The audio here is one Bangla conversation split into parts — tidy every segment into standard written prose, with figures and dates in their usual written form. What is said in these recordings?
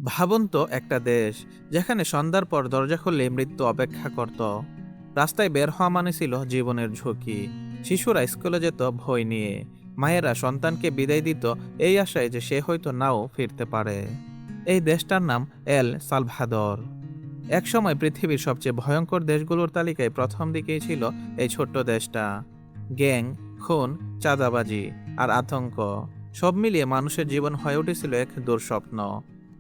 ভাবুন তো একটা দেশ যেখানে সন্ধ্যার পর দরজা খুললে মৃত্যু অপেক্ষা করত। রাস্তায় বের হওয়া মানে ছিল জীবনের ঝুঁকি। শিশুরা স্কুলে যেত ভয় নিয়ে, মায়েরা সন্তানকে বিদায় দিত এই আশায় যে সে হয়তো নাও ফিরতে পারে। এই দেশটার নাম এল সালভাদর। একসময় পৃথিবীর সবচেয়ে ভয়ঙ্কর দেশগুলোর তালিকায় প্রথম দিকেই ছিল এই ছোট্ট দেশটা। গ্যাং, খুন, চাঁদাবাজি আর আতঙ্ক সব মিলিয়ে মানুষের জীবন হয়ে উঠেছিল এক দুঃস্বপ্ন।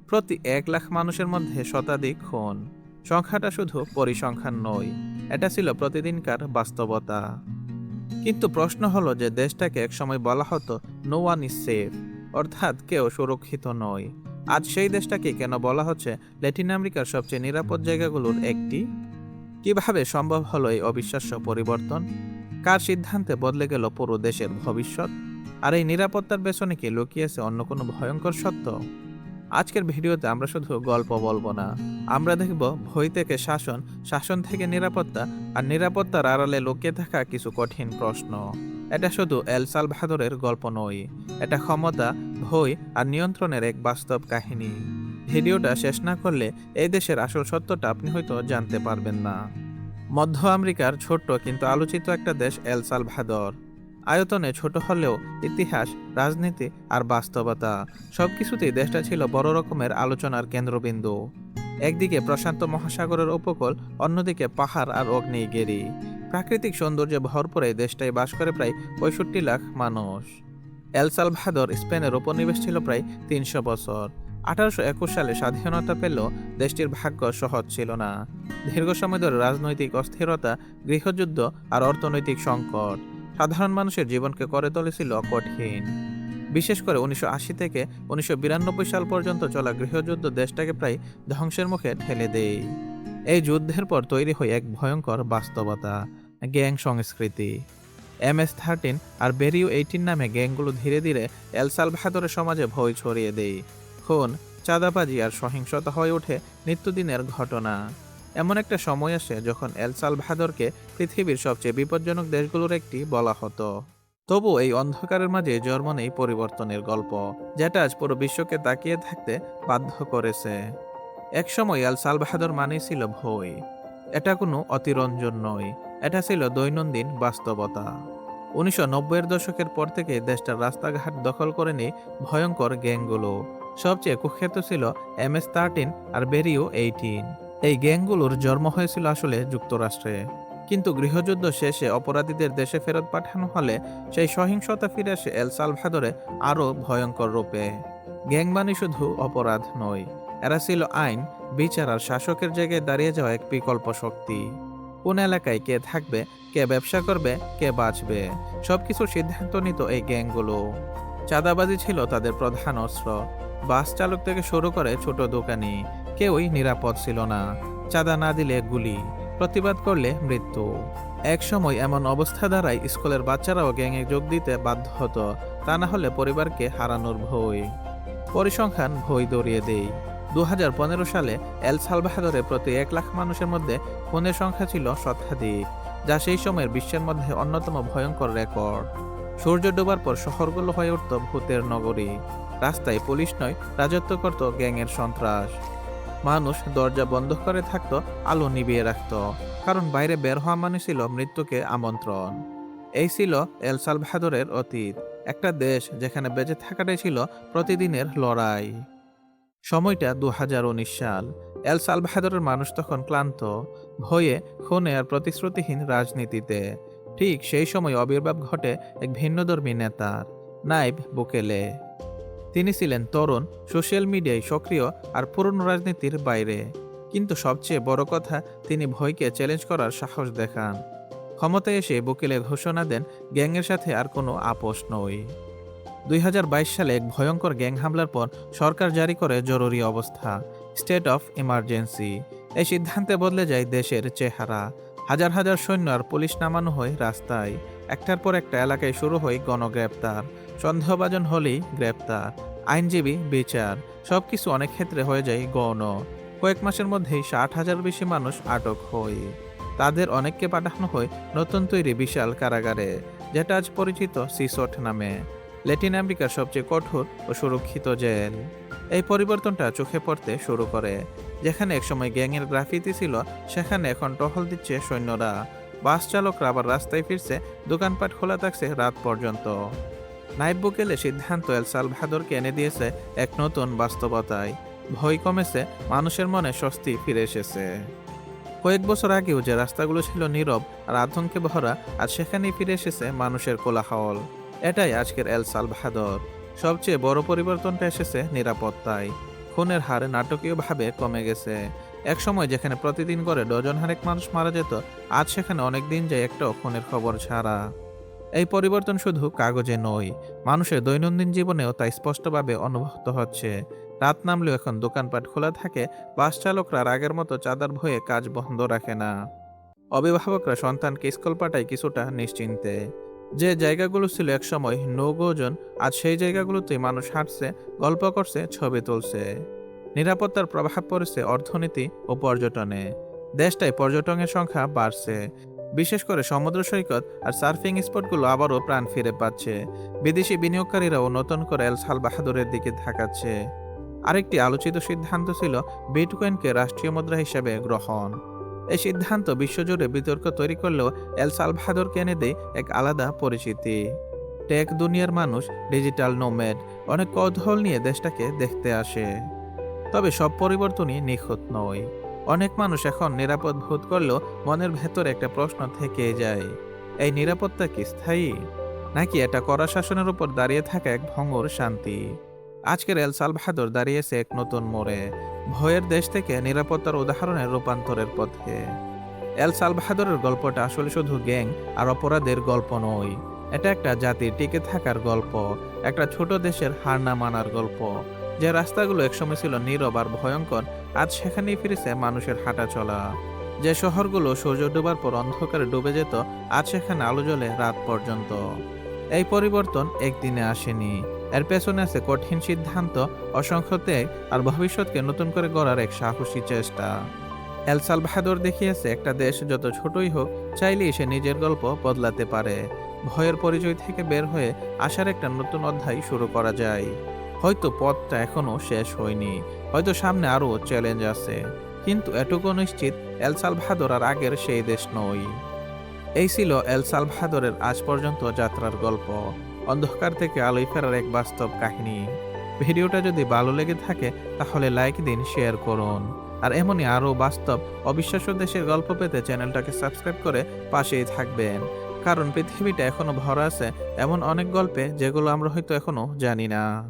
প্রতি 1 লাখ মানুষের মধ্যে শতাধিক খুন। সংখ্যাটা শুধু পরিসংখ্যান নয়, এটা ছিল প্রতিদিনকার বাস্তবতা। কিন্তু প্রশ্ন হলো যে দেশটাকে একসময় বলা হতো নো ওয়ান ইজ সেফ, অর্থাৎ কেউ সুরক্ষিত নয়। আজ সেই দেশটাকে কেন বলা হচ্ছে ল্যাটিন আমেরিকার সবচেয়ে নিরাপদ জায়গাগুলোর একটি? কিভাবে সম্ভব হলো এই অবিশ্বাস্য পরিবর্তন? কার সিদ্ধান্তে বদলে গেল পুরো দেশের ভবিষ্যৎ? আর এই নিরাপত্তার পেছনে কি লুকিয়েছে অন্য কোনো ভয়ঙ্কর সত্য? আজকের ভিডিওতে আমরা শুধু গল্প বলবো না, আমরা দেখব ভয় থেকে শাসন, শাসন থেকে নিরাপত্তা, আর নিরাপত্তার আড়ালে লুকিয়ে থাকা কিছু কঠিন প্রশ্ন। এটা শুধু এল সালভাদরের গল্প নয়, এটা ক্ষমতা, ভয় আর নিয়ন্ত্রণের এক বাস্তব কাহিনী। ভিডিওটা শেষ না করলে এই দেশের আসল সত্যটা আপনি হয়তো জানতে পারবেন না। মধ্য আমেরিকার ছোট্ট কিন্তু আলোচিত একটা দেশ এল সালভাদর। আয়তনে ছোট হলেও ইতিহাস, রাজনীতি আর বাস্তবতা সবকিছুতেই দেশটা ছিল বড় রকমের আলোচনার কেন্দ্রবিন্দু। একদিকে প্রশান্ত মহাসাগরের উপকূল, অন্যদিকে পাহাড় আর অগ্নেয়গিরি। প্রাকৃতিক সৌন্দর্যে ভরপুর এই দেশটায় বাস করে প্রায় 65 লাখ মানুষ। এল সালভাদর স্পেনের উপনিবেশ ছিল প্রায় 300 বছর। 1821 সালে স্বাধীনতা পেলেও দেশটির ভাগ্য সহজ ছিল না। দীর্ঘ সময় ধরে রাজনৈতিক অস্থিরতা, গৃহযুদ্ধ আর অর্থনৈতিক সংকট সাধারণ মানুষের জীবনকে করে তুলেছিল কঠিন। বিশেষ করে 1980 থেকে 1992 সাল পর্যন্ত চলা গৃহযুদ্ধ দেশটাকে প্রায় ধ্বংসের মুখে ঠেলে দেয়। এই যুদ্ধের পর তৈরি হয় এক ভয়ঙ্কর বাস্তবতা, গ্যাং সংস্কৃতি। MS-13 আর বেরিও-18 নামে গ্যাংগুলো ধীরে ধীরে এল সালভাদরের সমাজে ভয় ছড়িয়ে দেয়। খুন, চাঁদাবাজি আর সহিংসতা হয়ে ওঠে নিত্যদিনের ঘটনা। এমন একটা সময় আসে যখন এল সালভাদরকে পৃথিবীর সবচেয়ে বিপজ্জনক দেশগুলোর একটি বলা হতো। তবু এই অন্ধকারের মাঝে জন্ম নেই পরিবর্তনের গল্প, যেটা আজ পুরো বিশ্বকে তাকিয়ে থাকতে বাধ্য করেছে। একসময় এল সালভাদর মানেই ছিল ভয়। এটা কোনো অতিরঞ্জন নয়, এটা ছিল দৈনন্দিন বাস্তবতা। 1990-এর দশকের পর থেকে দেশটার রাস্তাঘাট দখল করে নেয় ভয়ঙ্কর গ্যাংগুলো। সবচেয়ে কুখ্যাত ছিল MS-13 আর বেরিও-18। এই গ্যাংগুলোর জন্ম হয়েছিল আসলে যুক্তরাষ্ট্রে, কিন্তু গৃহযুদ্ধ শেষে অপরাধীদের দেশে ফেরত পাঠানো হলে সেই সহিংসতা ফিরে আসে এল সালভাদরে আরও ভয়ঙ্কর রূপে। গ্যাং মানে শুধু অপরাধ নয়, এরা ছিল আইন, বিচার আর শাসকের জায়গায় দাঁড়িয়ে যাওয়া এক বিকল্প শক্তি। কোন এলাকায় কে থাকবে, কে ব্যবসা করবে, কে বাঁচবে, সবকিছুর সিদ্ধান্ত নিত এই গ্যাংগুলো। চাঁদাবাজি ছিল তাদের প্রধান অস্ত্র। বাস চালক থেকে শুরু করে ছোট দোকানি, কেউই নিরাপদ ছিল না। চাঁদা না দিলে গুলি, প্রতিবাদ করলে মৃত্যু। এক সময় এমন অবস্থা দাঁড়ায় স্কুলের বাচ্চারাও গ্যাংয়ে যোগ দিতে বাধ্য হতো, তা না হলে পরিবারকে হারানোর ভয়। পরিসংখ্যান ভয় দৌড়িয়ে দেয়। 2015 সালে এল সালভাদরে প্রতি 1 লাখ মানুষের মধ্যে খুনের সংখ্যা ছিল শতাধিক, যা সেই সময়ের বিশ্বের মধ্যে অন্যতম ভয়ঙ্কর রেকর্ড। সূর্য ডোবার পর শহরগুলো হয়ে উঠত ভূতের নগরী। রাস্তায় পুলিশ নয়, রাজত্ব করত গ্যাংয়ের সন্ত্রাস। মানুষ দরজা বন্ধ করে থাকতো, আলো নিভিয়ে রাখত, কারণ বাইরে বের হওয়া মানে ছিল মৃত্যুকে আমন্ত্রণ। এই ছিল এল সালভাদরের অতীত, একটা দেশ যেখানে বেঁচে থাকাটাই ছিল প্রতিদিনের লড়াই। সময়টা 2019 সাল। এল সালভাদরের মানুষ তখন ক্লান্ত, ভয়ে, খুনে আর প্রতিশ্রুতিহীন রাজনীতিতে। ঠিক সেই সময় আবির্ভাব ঘটে এক ভিন্নধর্মী নেতার, নাইব বুকেলে। তিনি ছিলেন তরুণ, সোশ্যাল মিডিয়ায় সক্রিয় আর পুরনো রাজনীতির বাইরে। কিন্তু সবচেয়ে বড় কথা, তিনি ভয়কে চ্যালেঞ্জ করার সাহস দেখান। ক্ষমতায় এসে বুকেলে ঘোষণা দেন গ্যাংয়ের সাথে আর কোনো আপোষ নয়। 2022 সালে এক ভয়ঙ্কর গ্যাং হামলার পর সরকার জারি করে জরুরি অবস্থা, স্টেট অফ ইমার্জেন্সি। এই সিদ্ধান্তে বদলে যায় দেশের চেহারা। হাজার হাজার সৈন্য আর পুলিশ নামানো হয় রাস্তায়। একটার পর একটা এলাকায় শুরু হয় গণগ্রেপ্তার। সন্দেহভাজন হলেই গ্রেপ্তার, আইনজীবী, বিচার, সবকিছু অনেক ক্ষেত্রে হয়ে যায় গণ। কয়েক মাসের মধ্যেই 60,000 বেশি মানুষ আটক হয়। তাদের অনেককে পাঠানো হয় নতুন তৈরি বিশাল কারাগারে, যেটা আজ পরিচিত সিসোট নামে। ল্যাটিন আমেরিকার সবচেয়ে কঠোর ও সুরক্ষিত জেল। এই পরিবর্তনটা চোখে পড়তে শুরু করে। যেখানে একসময় গ্যাংয়ের গ্রাফিতি ছিল, সেখানে এখন টহল দিচ্ছে সৈন্যরা। বাস চালকরা আবার রাস্তায় ফিরছে, দোকানপাট খোলা থাকছে রাত পর্যন্ত। নাইব বুকেলে সিদ্ধান্ত এল সালভাদরকে এনে দিয়েছে এক নতুন বাস্তবতায়। ভয় কমেছে, মানুষের মনে স্বস্তি ফিরে এসেছে। কয়েক বছর আগেও যে রাস্তাগুলো ছিল নীরব আর আতঙ্কে ভরা, আজ সেখানেই ফিরে এসেছে মানুষের কোলাহল। এটাই আজকের এল সালভাদর। সবচেয়ে বড় পরিবর্তনটা এসেছে নিরাপত্তায়। খুনের হার নাটকীয়ভাবে কমে গেছে। এক সময় যেখানে প্রতিদিন করে ডজন হারেক মানুষ মারা যেত, আজ সেখানে অনেক দিন যায় একটাও খুনের খবর ছাড়া। এই পরিবর্তন শুধু কাগজে নয়, মানুষের দৈনন্দিন জীবনেও তা স্পষ্টভাবে অনুভূত হচ্ছে। রাত নামলেও এখন দোকানপাট খোলা থাকে, বাস চালকরা আর আগের মতো চাঁদার ভয়ে কাজ বন্ধ রাখে না। অভিভাবকরা সন্তানকে স্কুল পাঠায় কিছুটা নিশ্চিন্তে। যে জায়গাগুলো ছিল একসময় নৌগোজন, আজ সেই জায়গাগুলোতেই মানুষ হাঁটছে, গল্প করছে, ছবি তুলছে। নিরাপত্তার প্রভাব পড়েছে অর্থনীতি ও পর্যটনে। দেশটায় পর্যটনের সংখ্যা বাড়ছে, বিশেষ করে সমুদ্র সৈকত আর সার্ফিং স্পটগুলো আবারও প্রাণ ফিরে পাচ্ছে। বিদেশি বিনিয়োগকারীরাও নতুন করে এল সালভাদরের দিকে ধাকাচ্ছে। আরেকটি আলোচিত সিদ্ধান্ত ছিল বিটকয়েনকে রাষ্ট্রীয় মুদ্রা হিসেবে গ্রহণ। এই সিদ্ধান্ত বিশ্বজুড়ে বিতর্ক তৈরি করলেও এল সালভাদরকে এনে দেয় এক আলাদা পরিচিতি। টেক দুনিয়ার মানুষ, ডিজিটাল নোম্যাড, অনেক কৌতূহল নিয়ে দেশটাকে দেখতে আসে। তবে সব পরিবর্তনই নিখুঁত নয়। অনেক মানুষ এখন নিরাপদ বোধ করলেও মনের ভেতরে একটা প্রশ্ন থেকেই যায়, এই নিরাপত্তা কি স্থায়ী, নাকি এটা কড়া শাসনের উপর দাঁড়িয়ে থাকা এক ভঙ্গুর শান্তি? আজকের এল সালভাদর দাঁড়িয়েছে এক নতুন মোড়ে, ভয়ের দেশ থেকে নিরাপত্তার উদাহরণের রূপান্তরের পথে। এল সালভাদরের গল্পটা আসলে শুধু গ্যাং আর অপরাধের গল্প নয়, এটা একটা জাতির টিকে থাকার গল্প, একটা ছোট দেশের হার না মানার গল্প। যে রাস্তাগুলো একসময় ছিল নীরব আর ভয়ঙ্কর, আজ সেখানেই ফিরেছে মানুষের হাঁটা চলা। যে শহরগুলো সূর্য ডোবার পর অন্ধকারে ডুবে যেত, আজ সেখানে আলো জ্বলে রাত পর্যন্ত। এই পরিবর্তন একদিনে আসেনি, এর পেছনে আছে কঠিন সিদ্ধান্ত, অসংখ্য ত্যাগ আর ভবিষ্যৎকে নতুন করে গড়ার এক সাহসী চেষ্টা। এল সালভাদর দেখিয়েছে একটা দেশ যত ছোটই হোক, চাইলেই সে নিজের গল্প বদলাতে পারে। ভয়ের পরিচয় থেকে বের হয়ে আসার একটা নতুন অধ্যায় শুরু করা যায়। হয়তো পথটা এখনো শেষ হয়নি, হয়তো সামনে আরো চ্যালেঞ্জ আছে, কিন্তু এটুকু নিশ্চিত, এল সালভাদর আর আগের সেই দেশ নয়। এই ছিল এল সালভাদরের আজ পর্যন্ত যাত্রার গল্প, অন্ধকার থেকে আলোয় ফেরার এক বাস্তব কাহিনী। ভিডিওটা যদি ভালো লেগে থাকে তাহলে লাইক দিন, শেয়ার করুন। আর এমনই আরও বাস্তব অবিশ্বাস্য দেশের গল্প পেতে চ্যানেলটাকে সাবস্ক্রাইব করে পাশেই থাকবেন। কারণ পৃথিবীটা এখনো ভরা আছে এমন অনেক গল্পে, যেগুলো আমরা হয়তো এখনো জানি না।